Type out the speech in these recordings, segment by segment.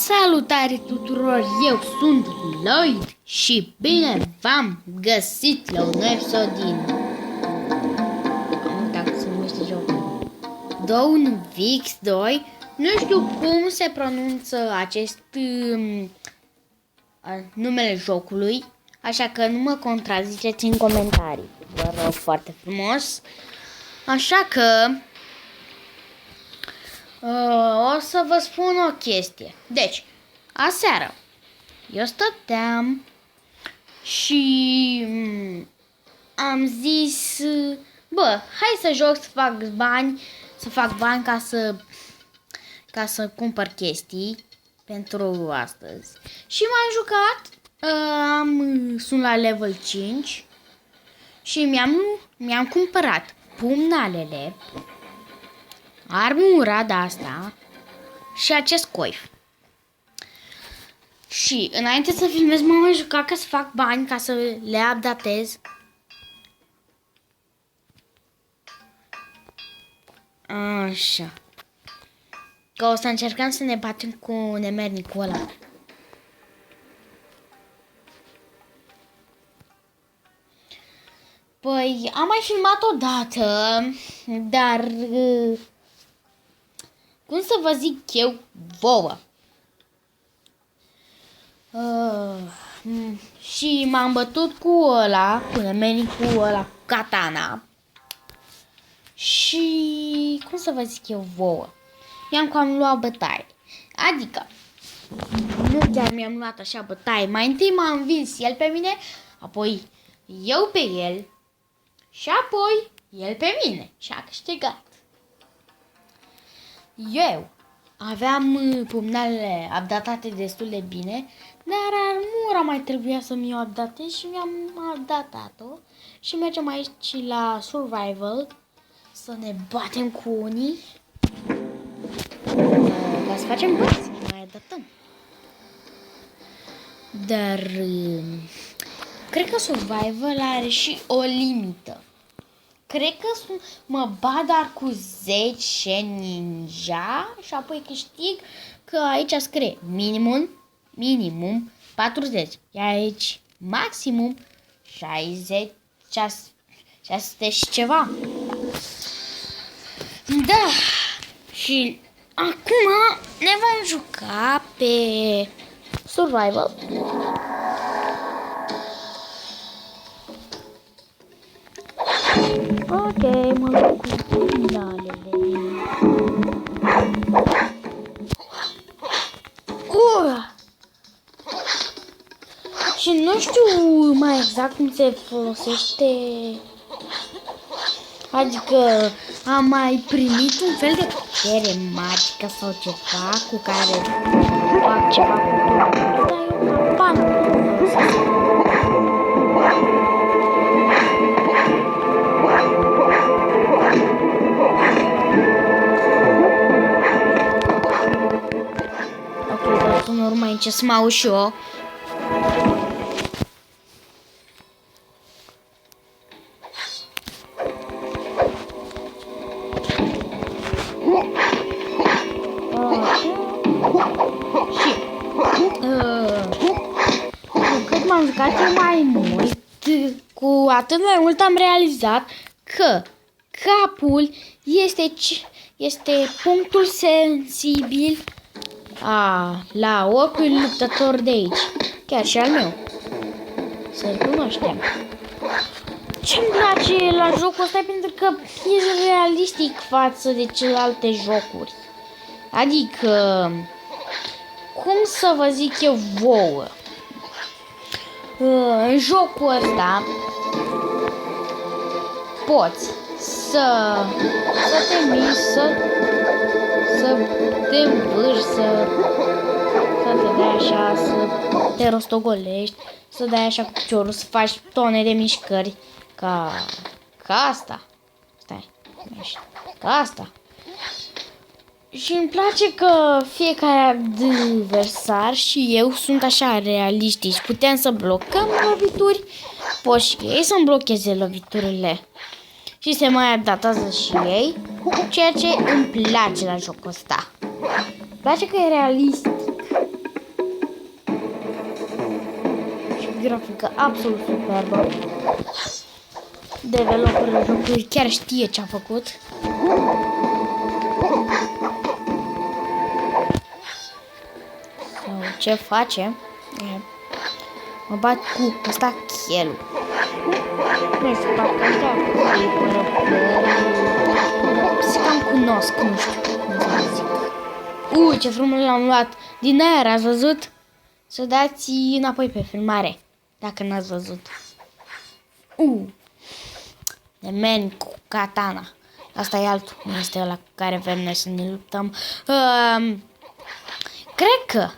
Salutare tuturor, eu sunt Lloyd și bine v-am găsit la un nou episod din... Am uitat cum se numește jocul. Dawn of X 2. Nu știu cum se pronunță acest numele jocului, așa că nu mă contraziceți în comentarii. Vă rog foarte frumos. Așa că... o să vă spun o chestie. Deci, aseară eu stăteam și am zis, bă, hai să joc, să fac bani ca să cumpăr chestii pentru astăzi. Și m-am jucat, sunt la level 5 și mi-am cumpărat pumnalele, armura de asta și acest coif. Și înainte să filmez m-am mai jucat ca să fac bani, ca să le updatez. Așa. Că o să încercăm să ne batem cu nemernicul ăla. Păi, am mai filmat odată, dar... cum să vă zic eu vouă? Și m-am bătut cu ăla, cu nemernicul ăla, cu katana. Și cum să vă zic eu vouă? Mi-am cam luat bătaie. Adică, nu chiar mi-am luat așa bătaie. Mai întâi m-a învins el pe mine, apoi eu pe el și apoi el pe mine și a câștigat. Eu aveam pumnalele updatate destul de bine, dar armura mai trebuia să mi-o updatez și mi-am updatat-o. Și mergem aici la survival să ne batem cu unii ca să facem bani, să mai adaptăm. Dar cred că survival are și o limită. Cred că mă bat doar cu 10 ninja și apoi câștig, că aici scrie minimum 40. Iar aici maximum 60, 600 și ceva. Da, și acum ne vom juca pe survival. Ok, mă luăm cu pumnalele. Și nu știu mai exact cum se folosește. Adică am mai primit un fel de putere magică sau ceva cu care fac ceva cu totul. Dar eu campana. Ok, dar până urmă aici să mă aud și eu. Cu cât m-am jucat eu mai mult, cu atât mai mult am realizat că capul este punctul sensibil la oricui luptător de aici. Chiar și al meu. Să-l cunoaștem. Ce-mi place la jocul ăsta e pentru că e realistic față de celelalte jocuri. Adică, cum să vă zic eu vouă? În jocul ăsta poți să te miști, să te învârși, să te dai așa, să te rostogolești, să dai așa cu piciorul, să faci tone de mișcări ca asta. Stai, ca asta. Și îmi place că fiecare adversar și eu sunt așa realiști. Putem să blocăm lovituri, poți și ei să-mi blocheze loviturile. Și se mai adaptează și ei, ceea ce îmi place la jocul ăsta. Îmi place că e realistic. grafică absolut superbă. Developerul jocului chiar știe ce a făcut. Sau ce face? Mă bat cu ăsta chelul. Nu știu, parcă așa se cam cunosc, nu știu cum să zic. Ce frumos l-am luat din aer, ați văzut? Să dați înapoi pe filmare, dacă n-ați văzut. Demeni cu katana. Asta e altul, nu este ăla cu care vrem noi să ne luptăm. Cred că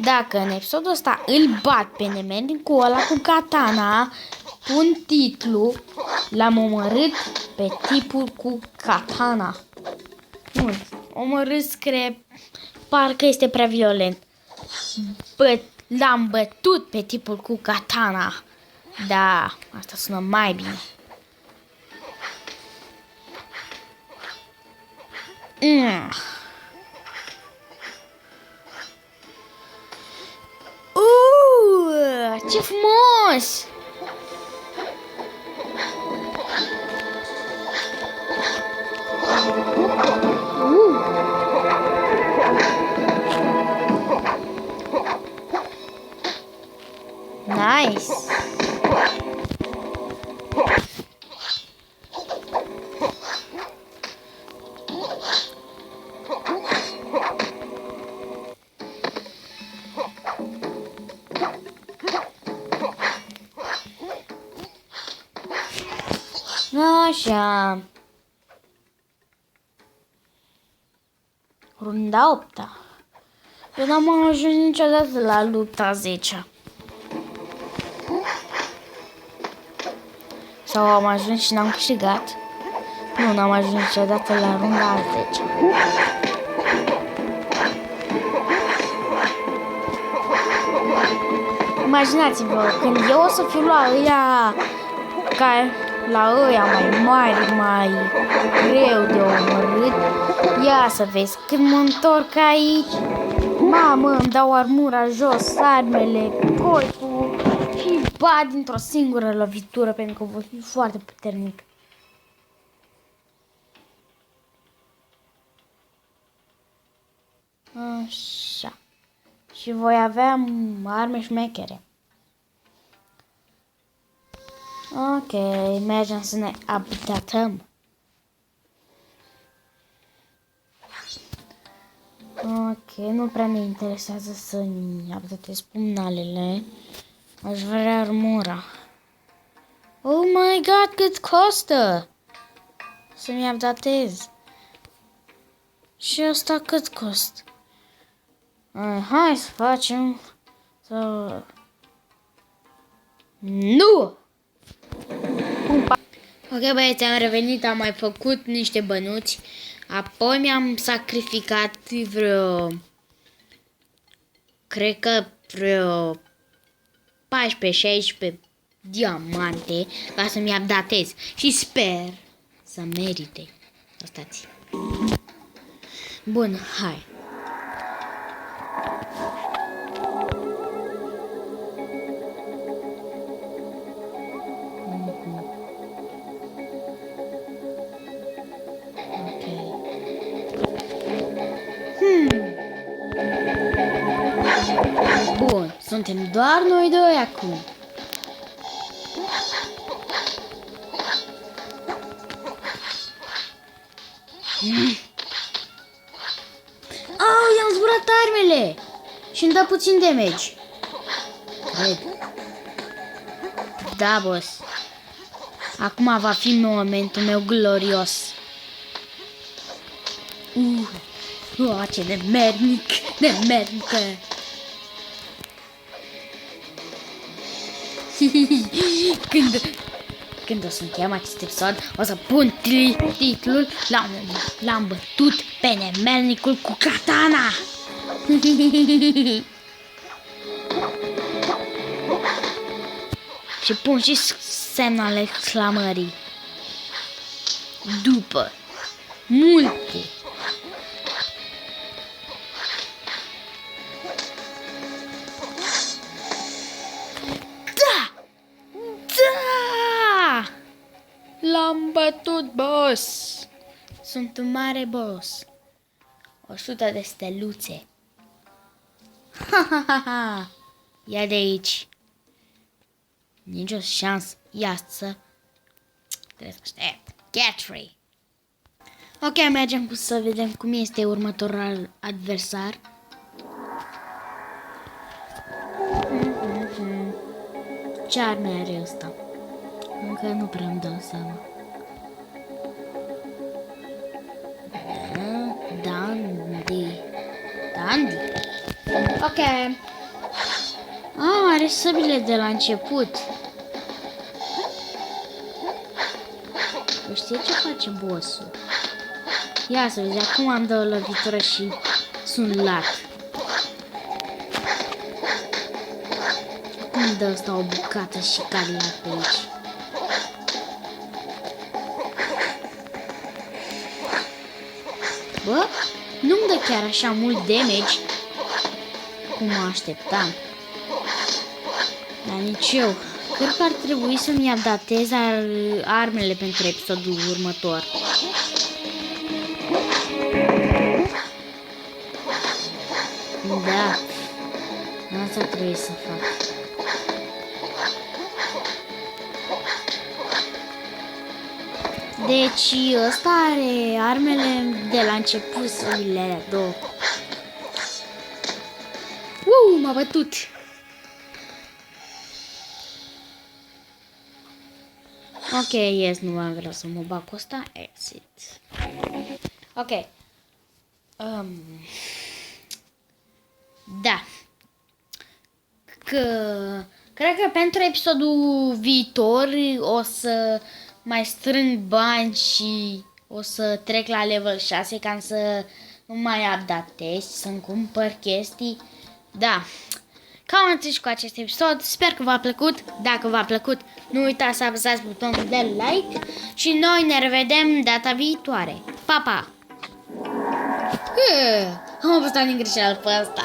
dacă în episodul ăsta îl bat pe Nemeni cu ăla cu katana, pun titlu, l-am omorât pe tipul cu katana. Nu, omorât scrie, parcă este prea violent. L-am bătut pe tipul cu katana. Da, asta sună mai bine. Ce frumos! Nice! Așa. Runda 8-a. Eu n-am ajuns niciodată la lupta 10-a. Sau am ajuns și n-am câștigat. Nu, n-am ajuns niciodată la runda 10-a. Imaginați-vă, când eu o să fiu la ăia la ăia mai mari, mai greu de omorât. Ia să vezi, când mă întorc aici, mamă, îmi dau armura jos, armele, corpul și bat dintr-o singură lovitură, pentru că voi fi foarte puternic. Așa. Și voi avea arme șmechere. Ok, mergem să ne updatăm. Ok, nu prea ne interesează să-mi updatez pumnalele. Aș vrea armura. Oh my god, cât costă să-mi updatez? Și asta cât costă? Hai să facem... Nu! Ok, băieți, am revenit, am mai făcut niște bănuți. Apoi mi-am sacrificat vreo... Cred că vreo 14-16 diamante ca să-mi updatez. Și sper să merite. Stați. Bun, hai. Bun, suntem doar noi doi acum. I-am zburat armele și îmi da puțin damage. Cred. Da, boss. Acum va fi momentul meu glorios. Ce nemernică. Când o să încheiem acest episod, o să pun titlul L-am bătut pe nemernicul cu katana. Și pun și semnul exclamării. După multe sunt un mare boss. 100 de steluțe. Ha, ha, ha, ha. Ia de aici. Nicio șansă. Ia-ță. Trebuie să aștept. Get free. Ok, mergem să vedem cum este următorul adversar. Ce arme are ăsta? Încă nu prea îmi dau seama. Dandy. Ok. Are săbile de la început. Știi ce face bossul? Ia să vezi, acum am dă o lovitură și sunt lat. Cum dă ăsta o bucată și cad lat pe aici? Bă, nu-mi dă chiar așa mult damage cum mă așteptam. Dar nici eu. Cred că ar trebui să-mi adaptez armele pentru episodul următor. Da. Asta trebuie să fac. Deci ăsta are armele de la început, sările două. M-a bătut. Ok, yes, nu mai vreau să mă bag cu ăsta. Exit. Ok. Da. Cred că pentru episodul viitor o să mai strâng bani și o să trec la level 6 ca să nu mai adaptez, să-mi cumpăr chestii. Da. Cam atât cu acest episod. Sper că v-a plăcut. Dacă v-a plăcut, nu uitați să apăsați butonul de like și noi ne revedem data viitoare. Pa, pa! Am apăsat din greșeală pe asta.